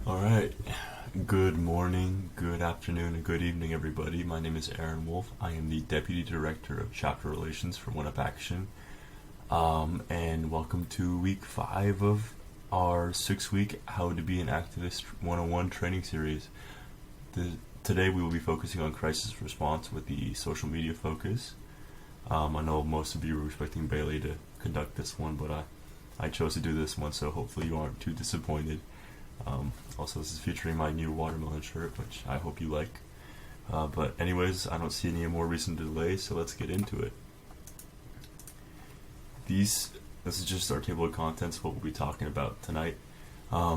All right. Good morning, good afternoon, and good evening, everybody. My name is Aaron Wolf. I am the Deputy Director of Chapter Relations for OneUpAction. And welcome to week 5 of our 6-week How to Be an Activist 101 training series. Today we will be focusing on crisis response with the social media focus. I know most of you were expecting Bailey to conduct this one, but I chose to do this one, so hopefully you aren't too disappointed. Also, this is featuring my new watermelon shirt, which I hope you like. But anyways, I don't see any more reason to delay, so let's get into it. This is just our table of contents, what we'll be talking about tonight.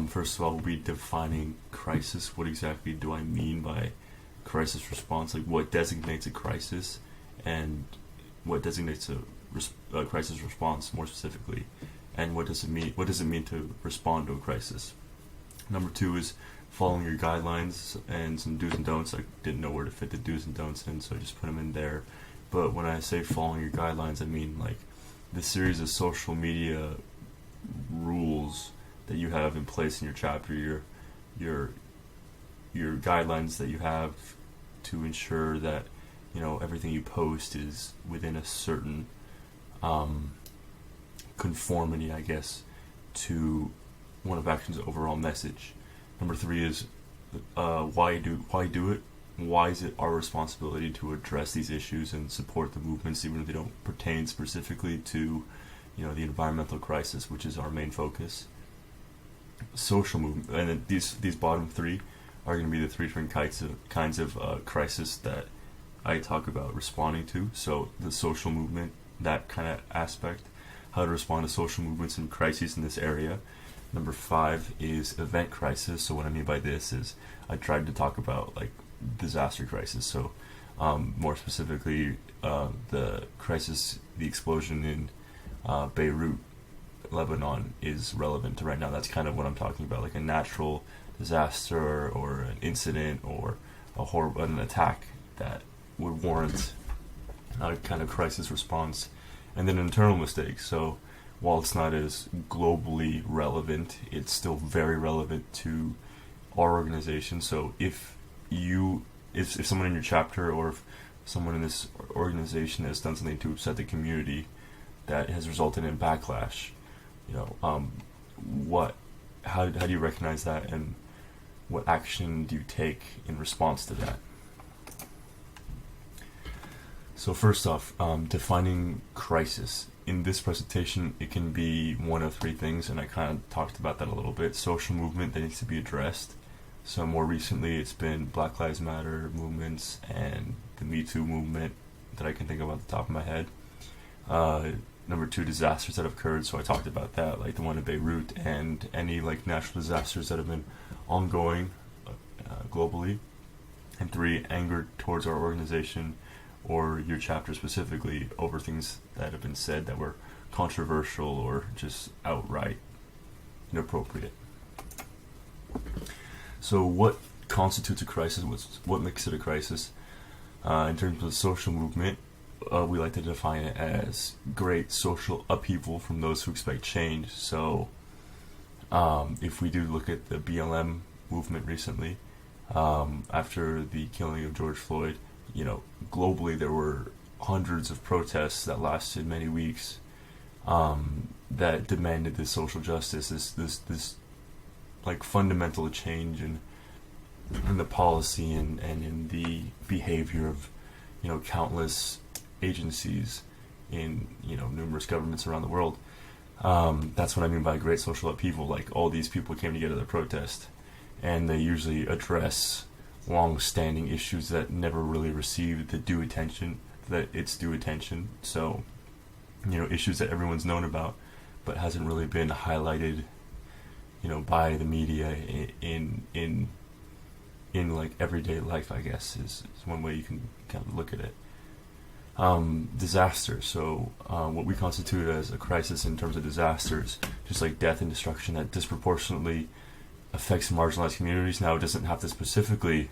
First of all, we'll be defining crisis. What exactly do I mean by crisis response? Like, what designates a crisis, and what designates a crisis response more specifically, and what does it mean? What does it mean to respond to a crisis? Number 2 is following your guidelines and some do's and don'ts. I didn't know where to fit the do's and don'ts in, so I just put them in there. But when I say following your guidelines, I mean like the series of social media rules that you have in place in your chapter, your guidelines that you have to ensure that everything you post is within a certain conformity, I guess, to OneUpAction's overall message. Number 3 is why do it? Why is it our responsibility to address these issues and support the movements, even if they don't pertain specifically to, the environmental crisis, which is our main focus? Social movement, and then these bottom 3 are going to be the 3 different kinds of crisis that I talk about responding to. So the social movement, that kind of aspect, how to respond to social movements and crises in this area. Number 5 is event crisis. So what I mean by this is I tried to talk about like disaster crisis. So more specifically, the explosion in Beirut, Lebanon is relevant to right now. That's kind of what I'm talking about, like a natural disaster or an incident or an attack that would warrant a kind of crisis response. And then internal mistakes. So while it's not as globally relevant, it's still very relevant to our organization. So if someone in your chapter or if someone in this organization has done something to upset the community that has resulted in backlash, how do you recognize that, and what action do you take in response to that? So first off, defining crisis. In this presentation, it can be one of 3 things, and I kind of talked about that a little bit. Social movement that needs to be addressed. So more recently, it's been Black Lives Matter movements and the Me Too movement that I can think of off the top of my head. Number 2, disasters that have occurred. So I talked about that, like the one in Beirut and any like natural disasters that have been ongoing globally. And 3, anger towards our organization or your chapter specifically over things that have been said that were controversial or just outright inappropriate. So what constitutes a crisis? What makes it a crisis? In terms of the social movement, we like to define it as great social upheaval from those who expect change. So if we do look at the BLM movement recently, after the killing of George Floyd, globally there were hundreds of protests that lasted many weeks that demanded this social justice, this like fundamental change in the policy and in the behavior of countless agencies in numerous governments around the world. That's what I mean by great social upheaval. Like, all these people came together to protest, and they usually address long-standing issues that never really received the due attention that it's due attention. So, issues that everyone's known about, but hasn't really been highlighted, by the media in like everyday life, I guess, is one way you can kind of look at it. Disaster. So, what we constitute as a crisis in terms of disasters, just like death and destruction that disproportionately affects marginalized communities. Now, it doesn't have to specifically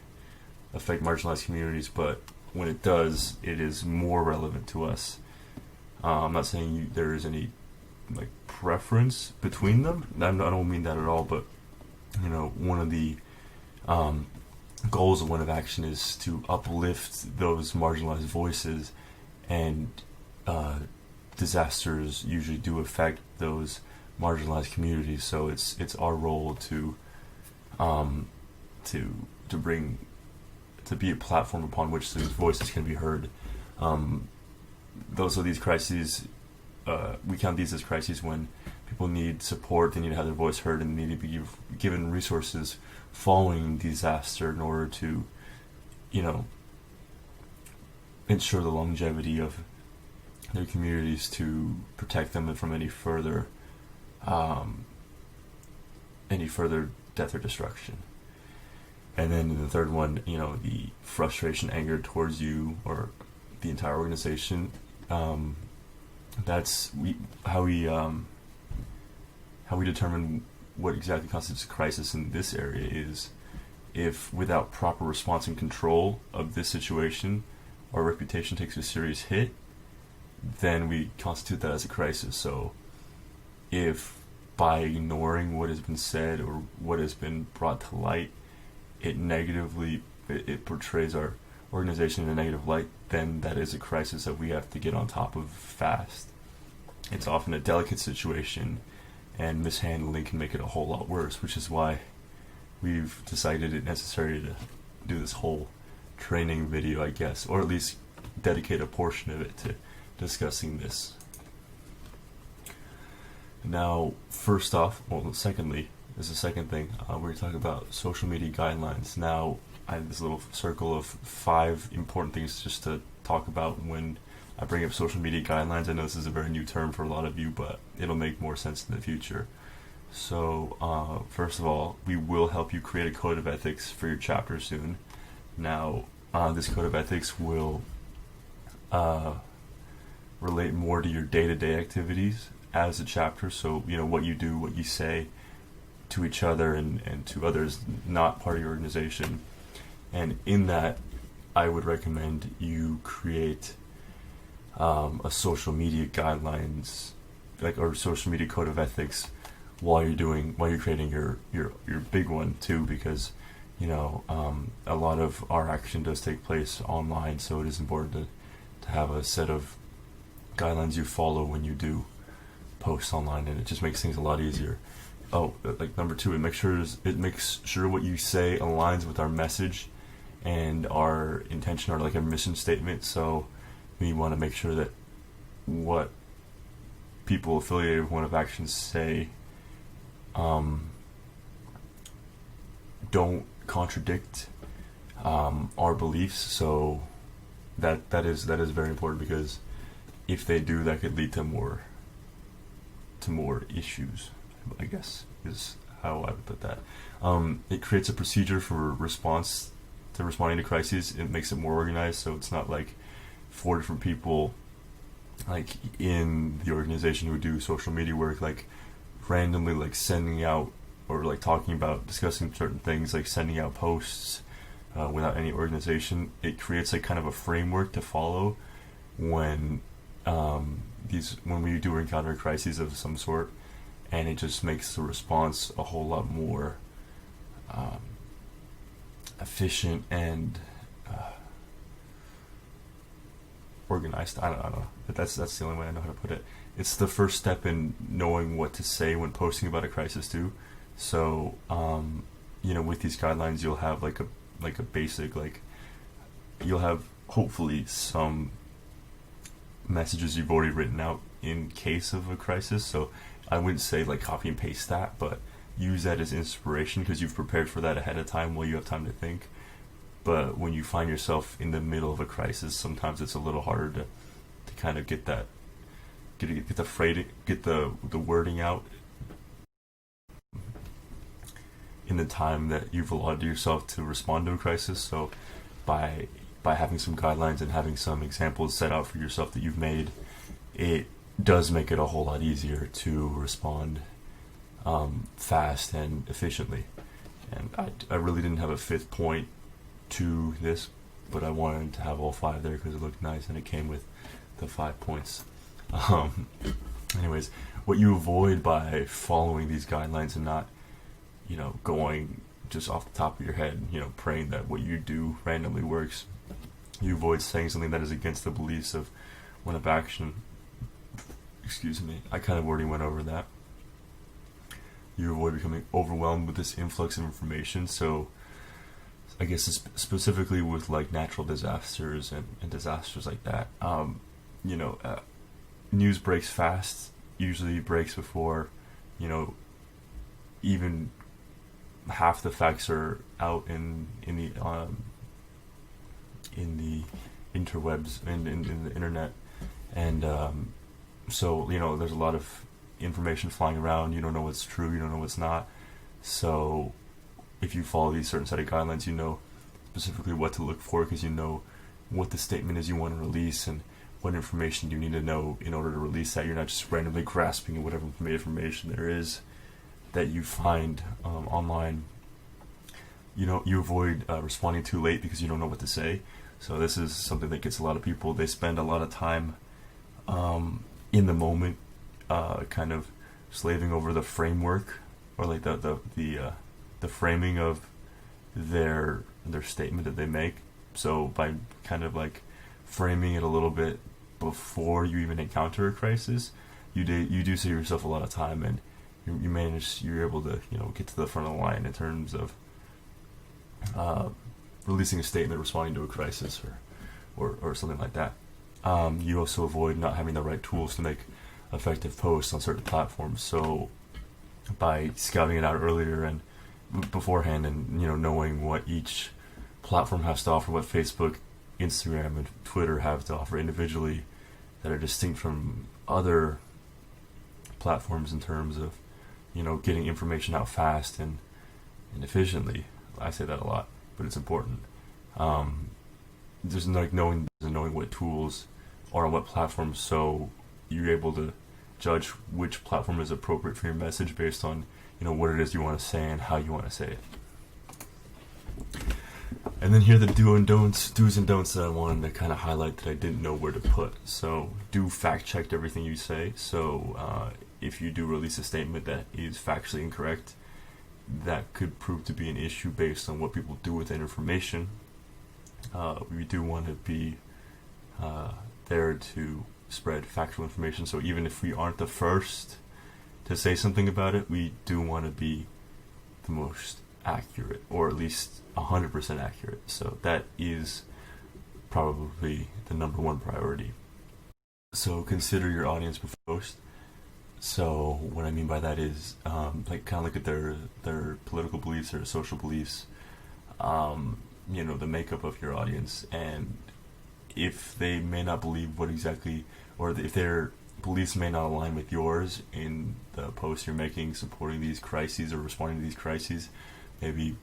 affect marginalized communities, but when it does, it is more relevant to us. I'm not saying there is any like preference between them. I don't mean that at all, but one of the goals of OneUpAction is to uplift those marginalized voices, and disasters usually do affect those marginalized communities. So it's our role to bring to be a platform upon which those voices can be heard. These crises, we count these as crises when people need support, they need to have their voice heard, and they need to be given resources following disaster in order to, ensure the longevity of their communities, to protect them from any further death or destruction. And then the third one, the frustration, anger towards you or the entire organization. That's how we determine what exactly constitutes a crisis in this area is if, without proper response and control of this situation, our reputation takes a serious hit, then we constitute that as a crisis. So if by ignoring what has been said or what has been brought to light, it portrays our organization in a negative light, then that is a crisis that we have to get on top of fast. It's often a delicate situation, and mishandling can make it a whole lot worse, which is why we've decided it necessary to do this whole training video, I guess, or at least dedicate a portion of it to discussing this. Now, secondly, there's a second thing. We're going to talk about social media guidelines. Now, I have this little circle of 5 important things just to talk about when I bring up social media guidelines. I know this is a very new term for a lot of you, but it'll make more sense in the future. So, first of all, we will help you create a code of ethics for your chapter soon. Now, this code of ethics will relate more to your day-to-day activities as a chapter. So, what you do, what you say to each other and to others not part of your organization. And in that, I would recommend you create a social media guidelines, or social media code of ethics, while you're creating your big one too, because a lot of our action does take place online, so it is important to have a set of guidelines you follow when you do post online, and it just makes things a lot easier. Number 2, it makes sure what you say aligns with our message and our intention, or like a mission statement. So we want to make sure that what people affiliated with OneUpAction say don't contradict our beliefs. So that is very important, because if they do, that could lead to more issues, I guess, is how I would put that. It creates a procedure for responding to crises. It makes it more organized, so it's not like 4 different people like in the organization who do social media work, like randomly like sending out or like discussing certain things, like sending out posts without any organization. It creates like kind of a framework to follow when we do encounter crises of some sort, and it just makes the response a whole lot more efficient and organized. I don't know, but that's the only way I know how to put it. It's the first step in knowing what to say when posting about a crisis too. So with these guidelines, you'll have like a basic, you'll have hopefully some messages you've already written out in case of a crisis. So I wouldn't say like copy and paste that, but use that as inspiration, because you've prepared for that ahead of time while you have time to think. But when you find yourself in the middle of a crisis, sometimes it's a little harder to kind of get the wording out in the time that you've allotted yourself to respond to a crisis. So by having some guidelines and having some examples set out for yourself that you've made, it does make it a whole lot easier to respond fast and efficiently. And I really didn't have a 5th point to this, but I wanted to have all 5 there because it looked nice and it came with the 5 points. Anyways, what you avoid by following these guidelines and not going just off the top of your head, praying that what you do randomly works. You avoid saying something that is against the beliefs of OneUpAction. Excuse me, I kind of already went over that. You avoid becoming overwhelmed with this influx of information. So I guess specifically with like natural disasters and disasters like that, news breaks fast, usually breaks before, even half the facts are out in the interwebs and in the internet, and so there's a lot of information flying around. You don't know what's true, you don't know what's not. So if you follow these certain set of guidelines, you know specifically what to look for, because you know what the statement is you want to release and what information you need to know in order to release that. You're not just randomly grasping at whatever information there is that you find online. You avoid responding too late because you don't know what to say. So this is something that gets a lot of people. They spend a lot of time in the moment, kind of slaving over the framework, or like the framing of their statement that they make. So by kind of like framing it a little bit before you even encounter a crisis, you do save yourself a lot of time, and you're able to get to the front of the line in terms of releasing a statement, responding to a crisis, or something like that. You also avoid not having the right tools to make effective posts on certain platforms. So by scouting it out earlier and beforehand, and knowing what each platform has to offer, what Facebook, Instagram, and Twitter have to offer individually that are distinct from other platforms in terms of getting information out fast and efficiently. I say that a lot, but it's important. Just like knowing what tools are on what platforms, so you're able to judge which platform is appropriate for your message based on what it is you want to say and how you want to say it. And then here are the do's and don'ts that I wanted to kind of highlight that I didn't know where to put. So do fact check everything you say. So if you do release a statement that is factually incorrect, that could prove to be an issue based on what people do with that information. We do want to be there to spread factual information. So even if we aren't the first to say something about it, we do want to be the most accurate, or at least 100% accurate. So that is probably the number one priority. So consider your audience before post. So what I mean by that is look at their political beliefs or social beliefs, the makeup of your audience, and if they may not believe what exactly, or if their beliefs may not align with yours in the post you're making supporting these crises or responding to these crises, maybe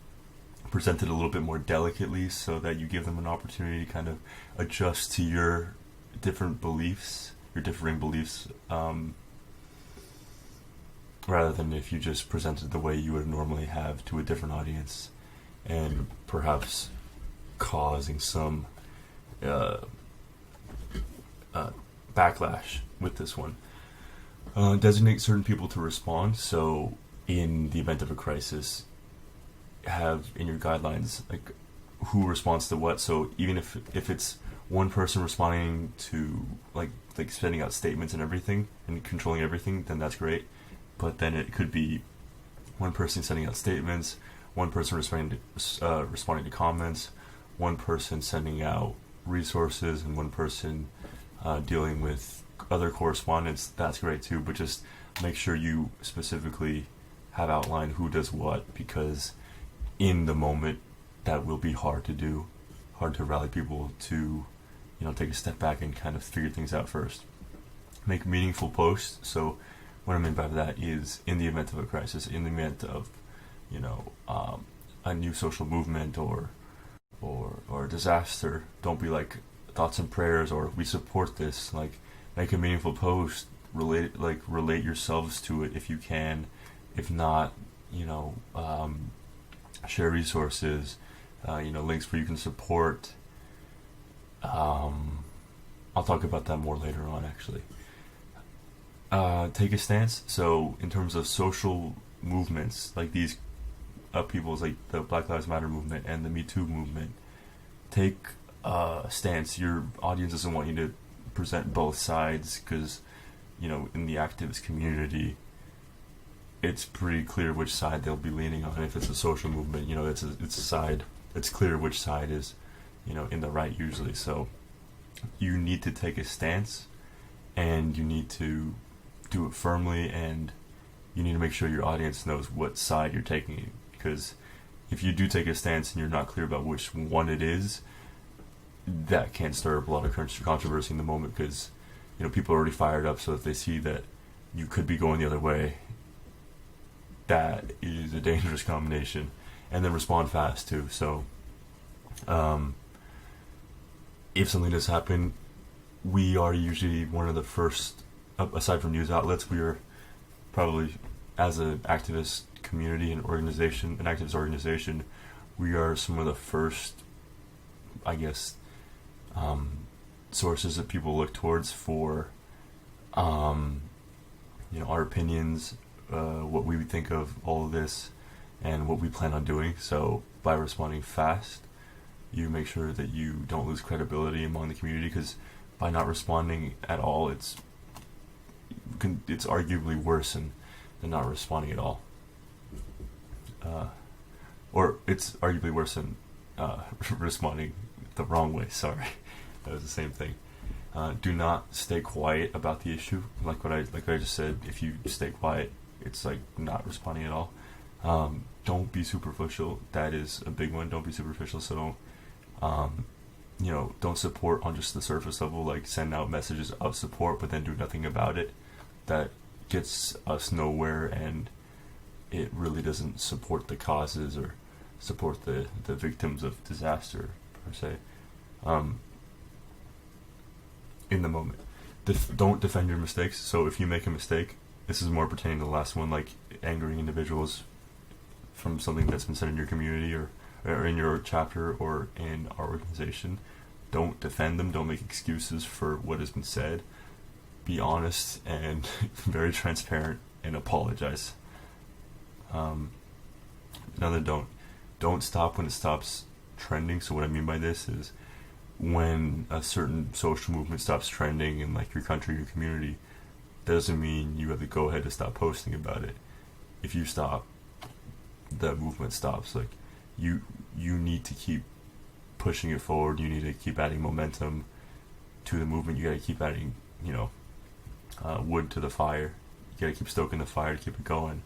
present it a little bit more delicately so that you give them an opportunity to kind of adjust to your different beliefs, your differing beliefs, rather than if you just presented the way you would normally have to a different audience, and perhaps causing some backlash with this one. Designate certain people to respond. So in the event of a crisis, have in your guidelines like who responds to what. So even if it's one person responding to like sending out statements and everything and controlling everything, then that's great. But then it could be one person sending out statements, one person responding to comments, one person sending out resources, and one person dealing with other correspondence. That's great too, but just make sure you specifically have outlined who does what, because in the moment that will be hard to do, hard to rally people to take a step back and kind of figure things out first. Make meaningful posts. So what I mean by that is, in the event of a crisis, in the event of a new social movement or a disaster, don't be like thoughts and prayers or we support this. Like, make a meaningful post, relate yourselves to it if you can. If not, share resources, links where you can support. I'll talk about that more later on, actually. Take a stance. So in terms of social movements, like these upheavals like the Black Lives Matter movement and the Me Too movement, take a stance. Your audience doesn't want you to present both sides because, in the activist community, it's pretty clear which side they'll be leaning on. If it's a social movement, it's a side. It's clear which side is, in the right usually. So you need to take a stance, and you need to do it firmly, and you need to make sure your audience knows what side you're taking. Because if you do take a stance and you're not clear about which one it is, that can stir up a lot of controversy in the moment, because people are already fired up. So if they see that you could be going the other way, that is a dangerous combination. And then respond fast too. So if something does happen, we are usually one of the first, aside from news outlets, we are probably, as an activist community and organization, an activist organization, we are some of the first, I guess, sources that people look towards for, our opinions, what we think of all of this, and what we plan on doing. So by responding fast, you make sure that you don't lose credibility among the community, because by not responding at all, it's arguably worse than not responding at all. Or it's arguably worse than responding the wrong way. Sorry, that was the same thing. Do not stay quiet about the issue. Like what I just said, if you stay quiet, it's like not responding at all. Don't be superficial. That is a big one. Don't be superficial. So don't support on just the surface level, like send out messages of support but then do nothing about it. That gets us nowhere, and it really doesn't support the causes or support the victims of disaster, per se. In the moment, don't defend your mistakes. So if you make a mistake, this is more pertaining to the last one, like angering individuals from something that's been said in your community or in your chapter or in our organization. Don't defend them. Don't make excuses for what has been said. Be honest and very transparent, and apologize. Don't stop when it stops trending. So what I mean by this is, when a certain social movement stops trending in like your country, your community, doesn't mean you have to go ahead to stop posting about it. If you stop, the movement stops. Like you need to keep pushing it forward. You need to keep adding momentum to the movement. You got to keep adding, wood to the fire. You got to keep stoking the fire to keep it going,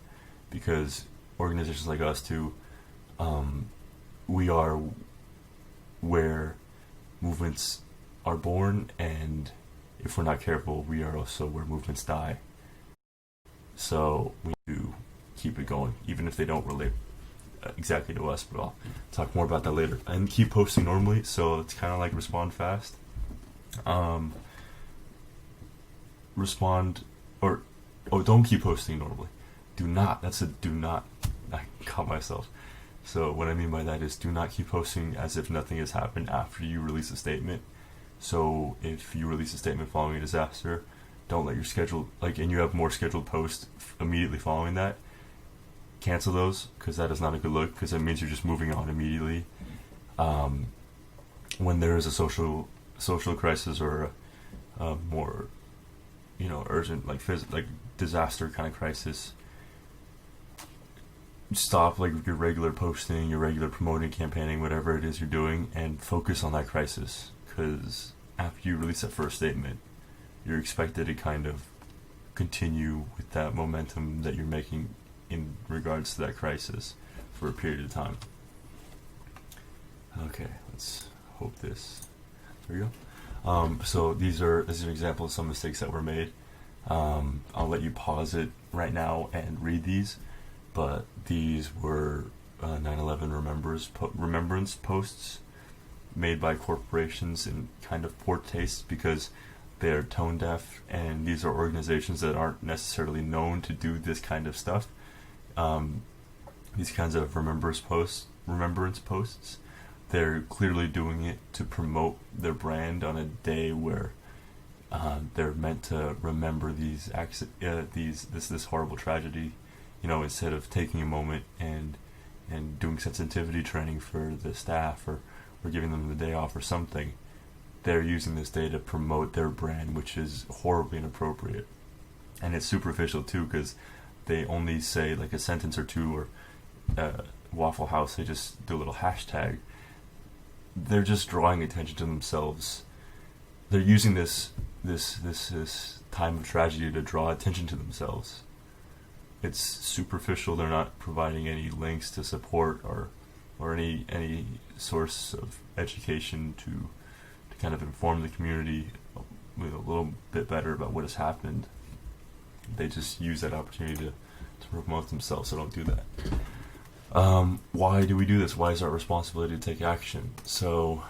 because organizations like us too, we are where movements are born, and if we're not careful, we are also where movements die. So we do keep it going, even if they don't relate exactly to us, but I'll talk more about that later. And keep posting normally, so it's kind of like respond fast. Don't keep posting normally. Do not, I caught myself. So what I mean by that is, do not keep posting as if nothing has happened after you release a statement. So if you release a statement following a disaster, don't let your schedule, and you have more scheduled posts immediately following that, cancel those, because that is not a good look, because it means you're just moving on immediately. When there is a social crisis or a more, urgent, like disaster kind of crisis, stop your regular posting, your regular promoting, campaigning, whatever it is you're doing, and focus on that crisis. Because after you release that first statement, you're expected to kind of continue with that momentum that you're making in regards to that crisis for a period of time. Okay, let's hope this. There we go. So this is an example of some mistakes that were made. I'll let you pause it right now and read these, but these were 9/11 remembrance posts made by corporations in kind of poor taste, because they're tone deaf, and these are organizations that aren't necessarily known to do this kind of stuff. These kinds of remembrance posts, they're clearly doing it to promote their brand on a day where they're meant to remember this horrible tragedy. Instead of taking a moment and and doing sensitivity training for the staff, or giving them the day off or something, they're using this day to promote their brand, which is horribly inappropriate. And it's superficial too, because they only say like a sentence or two, or Waffle House, they just do a little hashtag. They're just drawing attention to themselves. They're using this time of tragedy to draw attention to themselves. It's superficial. They're not providing any links to support or any source of education to kind of inform the community a little bit better about what has happened. They just use that opportunity to promote themselves, so don't do that. Why do we do this? Why is our responsibility to take action? So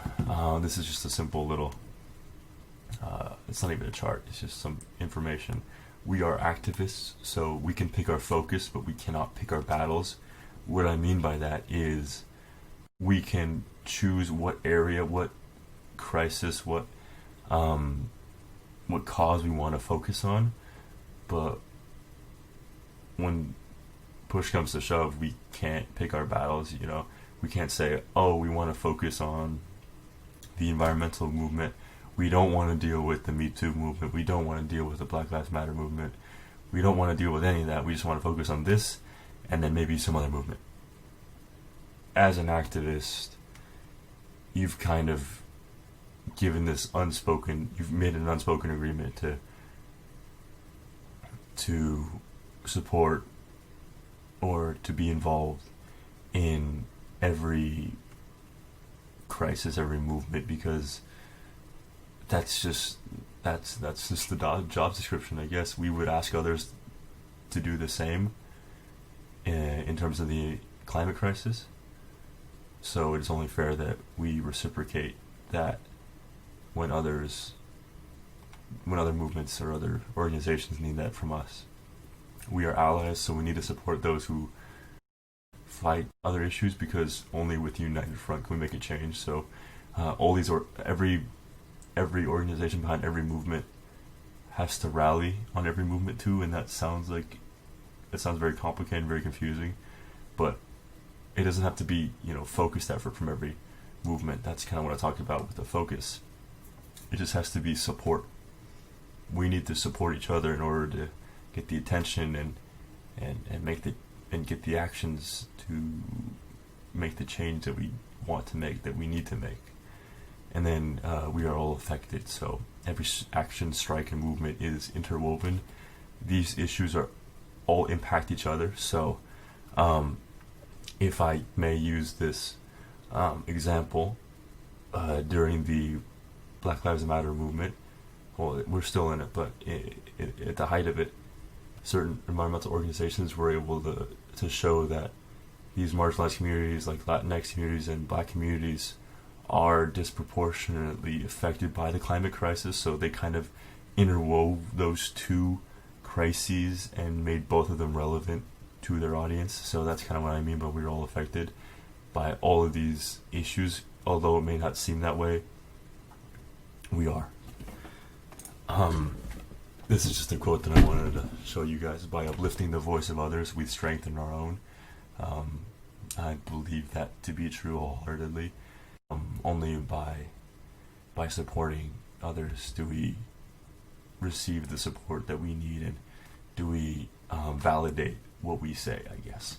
this is just a simple little, it's not even a chart, it's just some information. We are activists, so we can pick our focus, but we cannot pick our battles. What I mean by that is we can choose what area, what crisis, what cause we want to focus on, but when push comes to shove, we can't pick our battles. We can't say, oh, we want to focus on the environmental movement, we don't want to deal with the Me Too movement, we don't want to deal with the Black Lives Matter movement, we don't want to deal with any of that, we just want to focus on this and then maybe some other movement. As an activist, you've kind of given this you've made an unspoken agreement to support or to be involved in every crisis, every movement, because that's just the job description, I guess. We would ask others to do the same in terms of the climate crisis. So it's only fair that we reciprocate that when other movements or other organizations need that from us. We are allies, so we need to support those who fight other issues, because only with a united front can we make a change. So every organization behind every movement has to rally on every movement too, and that sounds very complicated and very confusing, but it doesn't have to be focused effort from every movement. That's kind of what I talked about with the focus. It just has to be support. We need to support each other in order to get the attention and get the actions to make the change that we want to make, that we need to make. And then we are all affected. So every action, strike, and movement is interwoven. These issues all impact each other. So if I may use this example, during the Black Lives Matter movement, well, we're still in it, but at the height of it, certain environmental organizations were able to show that these marginalized communities, like Latinx communities and Black communities, are disproportionately affected by the climate crisis. So they kind of interwove those two crises and made both of them relevant to their audience. So that's kind of what I mean by we're all affected by all of these issues. Although it may not seem that way, we are. This is just a quote that I wanted to show you guys. By uplifting the voice of others, we strengthen our own. I believe that to be true wholeheartedly. Only by supporting others do we receive the support that we need, and do we validate what we say, I guess.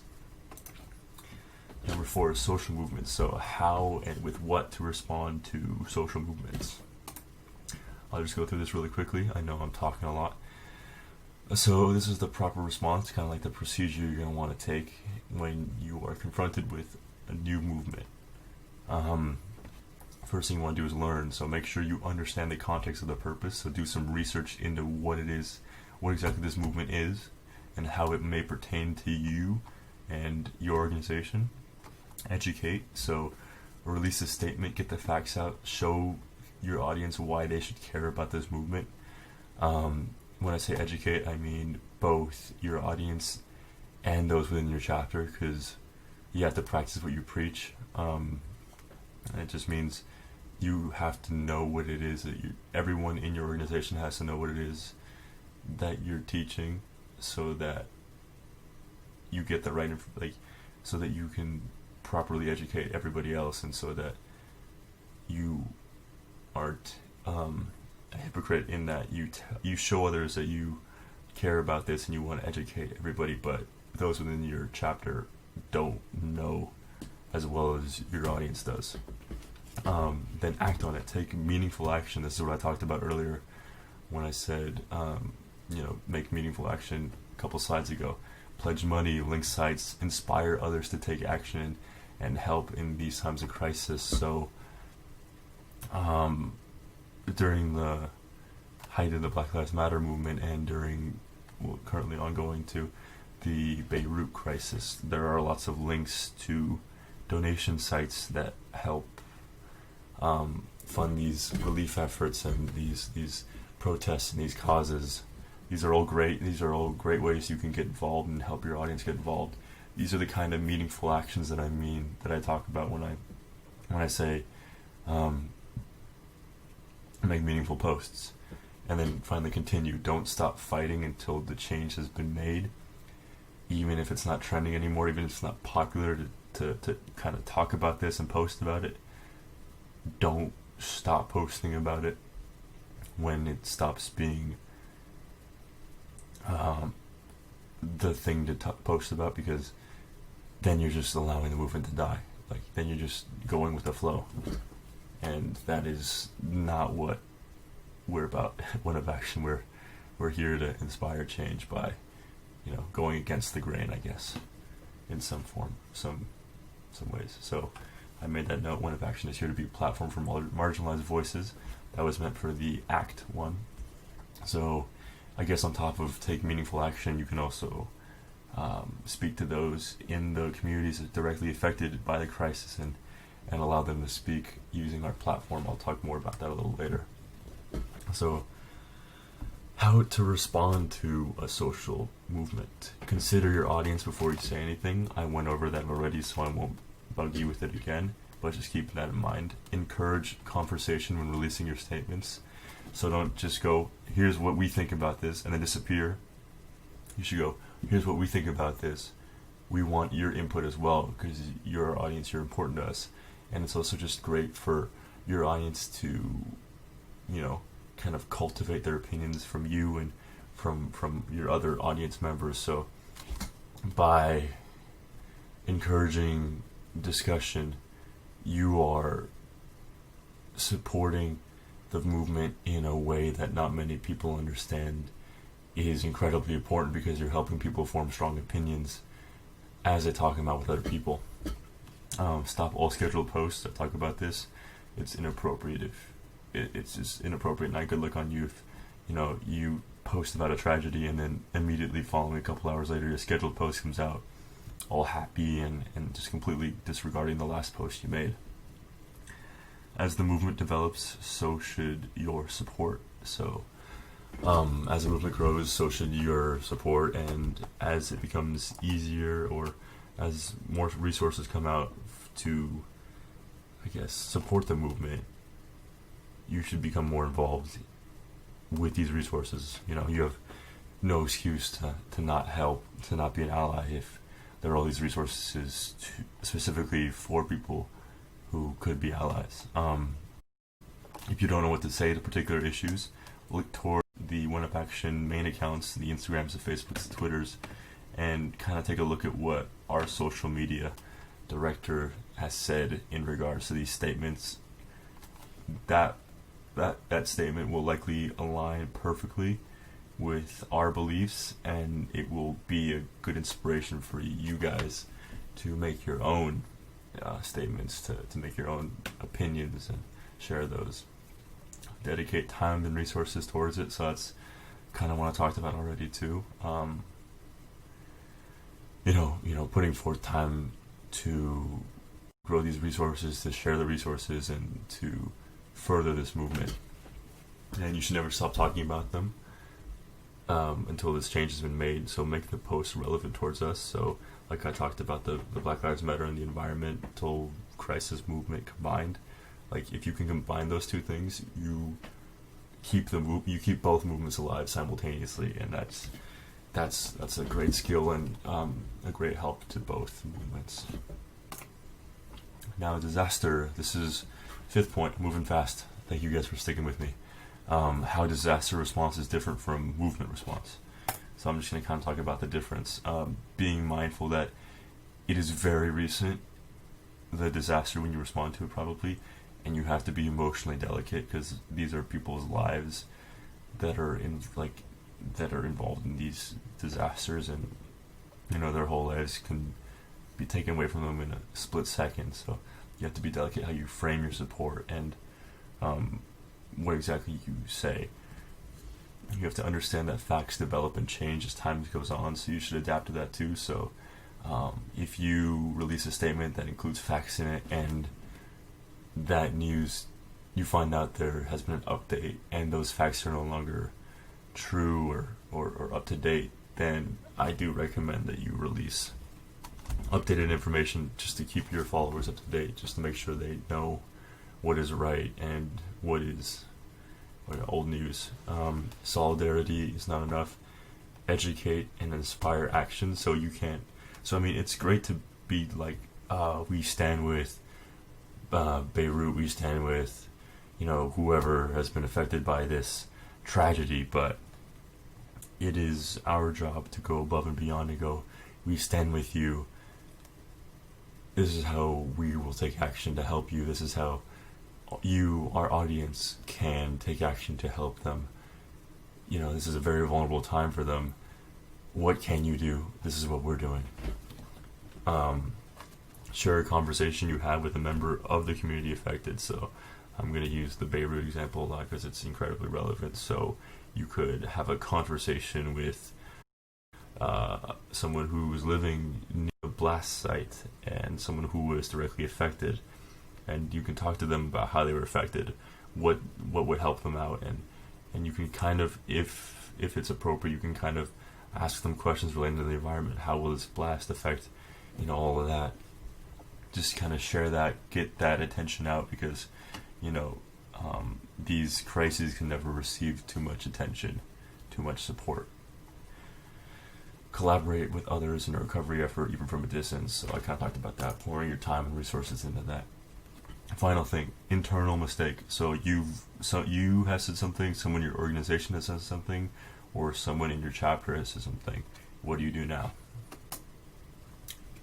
Number 4 is social movements. So how and with what to respond to social movements. I'll just go through this really quickly. I know I'm talking a lot. So this is the proper response, kind of like the procedure you're going to want to take when you are confronted with a new movement. First thing you want to do is learn. So make sure you understand the context of the purpose. So do some research into what it is, what exactly this movement is, and how it may pertain to you and your organization. Educate. So release a statement, get the facts out, show your audience why they should care about this movement. When I say educate, I mean both your audience and those within your chapter, because you have to practice what you preach. And it just means you have to know what it is that everyone in your organization has to know what it is that you're teaching, so that you get the right so that you can properly educate everybody else, and so that you aren't a hypocrite in that you show others that you care about this and you want to educate everybody, but those within your chapter don't know as well as your audience does. Then act on it. Take meaningful action. This is what I talked about earlier when I said, make meaningful action a couple slides ago. Pledge money, link sites, inspire others to take action and help in these times of crisis. So, during the height of the Black Lives Matter movement and during currently ongoing to the Beirut crisis, there are lots of links to donation sites that help fund these relief efforts and these protests and these causes. These are all great ways you can get involved and help your audience get involved. These are the kind of meaningful actions that I talk about when I say make meaningful posts. And then finally continue. Don't stop fighting until the change has been made, even if it's not trending anymore, even if it's not popular to kind of talk about this and post about it. Don't stop posting about it when it stops being the thing to post about, because then you're just allowing the movement to die. Like, then you're just going with the flow, and that is not what we're about. OneUpAction, we're here to inspire change by, going against the grain, I guess, in some form, some ways. So I made that note. OneUpAction is here to be a platform for marginalized voices. That was meant for the Act one. So I guess on top of take meaningful action, you can also speak to those in the communities directly affected by the crisis and allow them to speak using our platform. I'll talk more about that a little later. So, how to respond to a social movement. Consider your audience before you say anything. I went over that already, so I won't bug you with it again, but just keep that in mind. Encourage conversation when releasing your statements. So don't just go, here's what we think about this, and then disappear. You should go, here's what we think about this. We want your input as well, because you're our audience, you're important to us. And it's also just great for your audience to, kind of cultivate their opinions from you and from your other audience members. So by encouraging discussion, you are supporting the movement in a way that not many people understand is incredibly important, because you're helping people form strong opinions as they talk about with other people. Stop all scheduled posts. I talk about this. It's inappropriate. It's just inappropriate, not good look on you if you post about a tragedy and then immediately following a couple hours later your scheduled post comes out all happy and just completely disregarding the last post you made. As the movement develops, so should your support. So as the movement grows, so should your support, and as it becomes easier or as more resources come out to, support the movement, you should become more involved with these resources. You have no excuse to not help, to not be an ally if there are all these resources specifically for people who could be allies. If you don't know what to say to particular issues, look toward the OneUpAction main accounts, the Instagrams, the Facebooks, the Twitters, and kind of take a look at what our social media director has said in regards to these statements. That statement will likely align perfectly with our beliefs, and it will be a good inspiration for you guys to make your own statements, to make your own opinions and share those. Dedicate time and resources towards it. So that's kind of what I talked about already too. Putting forth time to grow these resources, to share the resources, and to further this movement. And you should never stop talking about them until this change has been made. So make the post relevant towards us. So like I talked about the Black Lives Matter and the environmental crisis movement combined. Like, if you can combine those two things, you keep both movements alive simultaneously, and that's a great skill and a great help to both movements. Now, disaster. This is fifth point. Moving fast. Thank you guys for sticking with me. How disaster response is different from movement response. So I'm just going to kind of talk about the difference. Being mindful that it is very recent, the disaster when you respond to it probably, and you have to be emotionally delicate because these are people's lives that are involved in these disasters, and their whole lives can be taken away from them in a split second. So you have to be delicate how you frame your support and what exactly you say. You have to understand that facts develop and change as time goes on, so you should adapt to that too. So if you release a statement that includes facts in it and that news, you find out there has been an update and those facts are no longer true or up to date, then I do recommend that you release updated information just to keep your followers up to date, just to make sure they know what is right and what is old news. Solidarity is not enough. Educate and inspire action. So it's great to be like, we stand with Beirut, we stand with whoever has been affected by this tragedy, but it is our job to go above and beyond and go, we stand with you. This is how we will take action to help you. This is how you, our audience, can take action to help them. This is a very vulnerable time for them. What can you do? This is what we're doing. Share a conversation you had with a member of the community affected. So I'm going to use the Beirut example a lot because it's incredibly relevant. So you could have a conversation with someone who was living near a blast site and someone who was directly affected, and you can talk to them about how they were affected, what would help them out, and you can kind of, if it's appropriate, you can kind of ask them questions related to the environment. How will this blast affect all of that? Just kind of share that, get that attention out, because these crises can never receive too much attention, too much support. Collaborate with others in a recovery effort, even from a distance. So I kind of talked about that, pouring your time and resources into that. Final thing, internal mistake. So you have said something, someone in your organization has said something, or someone in your chapter has said something. What do you do now?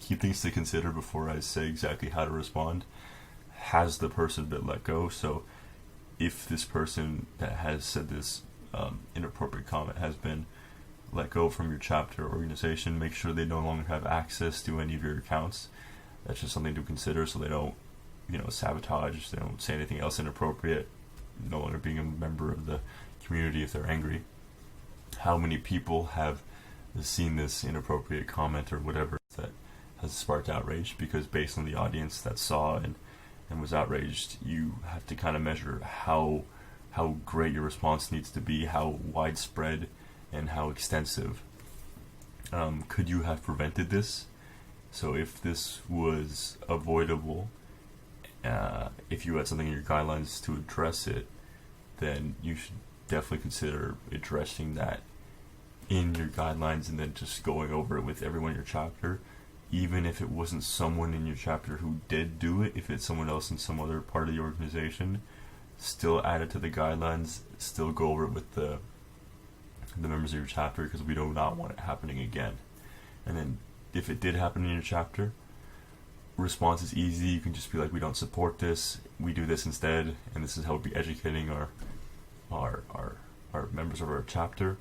Key things to consider before I say exactly how to respond. Has the person been let go? So if this person that has said this inappropriate comment has been let go from your chapter or organization, make sure they no longer have access to any of your accounts. That's just something to consider, so they don't sabotage, they don't say anything else inappropriate, no longer being a member of the community if they're angry. How many people have seen this inappropriate comment or whatever that has sparked outrage? Because based on the audience that saw and was outraged, you have to kind of measure how great your response needs to be, how widespread and how extensive. Could you have prevented this? So if this was avoidable, if you had something in your guidelines to address it, then you should definitely consider addressing that in your guidelines and then just going over it with everyone in your chapter. Even if it wasn't someone in your chapter who did do it, if it's someone else in some other part of the organization, still add it to the guidelines, still go over it with the members of your chapter, because we do not want it happening again. And then if it did happen in your chapter, response is easy. You can just be like, we don't support this, we do this instead, and this is how we'll be educating our members of our chapter.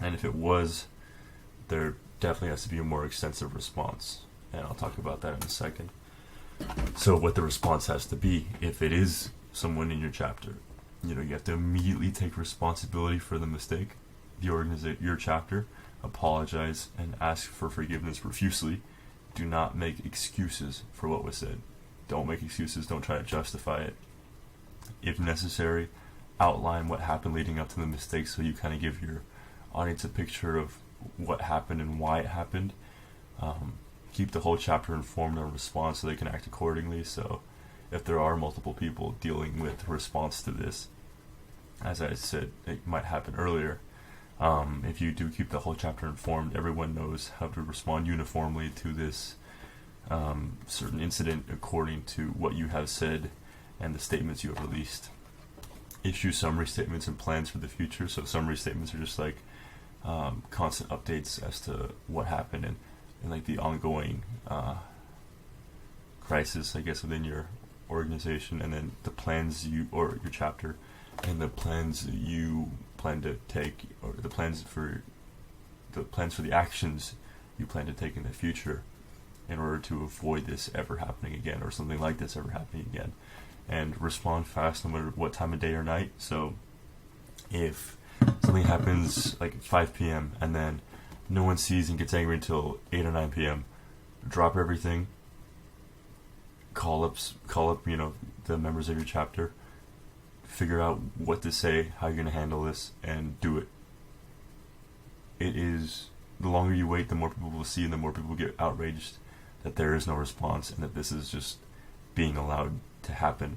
And if it was, there definitely has to be a more extensive response, and I'll talk about that in a second. So what the response has to be, if it is someone in your chapter, you have to immediately take responsibility for the mistake. Your chapter, apologize and ask for forgiveness profusely. Do not make excuses for what was said. Don't make excuses, don't try to justify it. If necessary, outline what happened leading up to the mistake, so you kind of give your audience a picture of what happened and why it happened. Keep the whole chapter informed on response so they can act accordingly. So if there are multiple people dealing with response to this, as I said, it might happen earlier, If you do keep the whole chapter informed, everyone knows how to respond uniformly to this certain incident according to what you have said and the statements you have released. Issue summary statements and plans for the future. So summary statements are just like constant updates as to what happened and like the ongoing crisis, I guess, within your organization, and then the plans or your chapter, and the plans you plan to take, or the plans for the actions you plan to take in the future in order to avoid this ever happening again, or something like this ever happening again. And respond fast no matter what time of day or night. So if something happens like at 5 p.m. and then no one sees and gets angry until 8 or 9 p.m., drop everything, call up the members of your chapter, figure out what to say, how you're going to handle this, and do it. It is, the longer you wait, the more people will see and the more people get outraged that there is no response and that this is just being allowed to happen.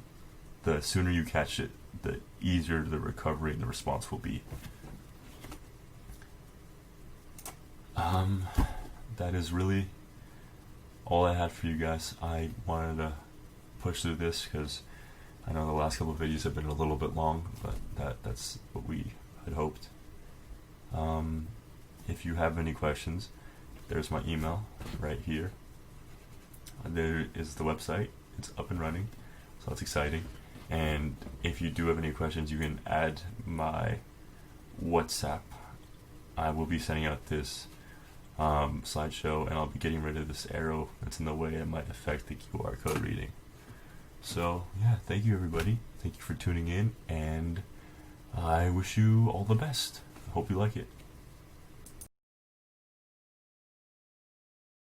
The sooner you catch it, the easier the recovery and the response will be. That is really all I had for you guys. I wanted to push through this because I know the last couple of videos have been a little bit long, but that's what we had hoped. If you have any questions, there's my email right here. There is the website. It's up and running, so that's exciting. And if you do have any questions, you can add my WhatsApp. I will be sending out this slideshow, and I'll be getting rid of this arrow that's in the way. It might affect the QR code reading. So yeah, thank you everybody. Thank you for tuning in, and I wish you all the best. I hope you like it.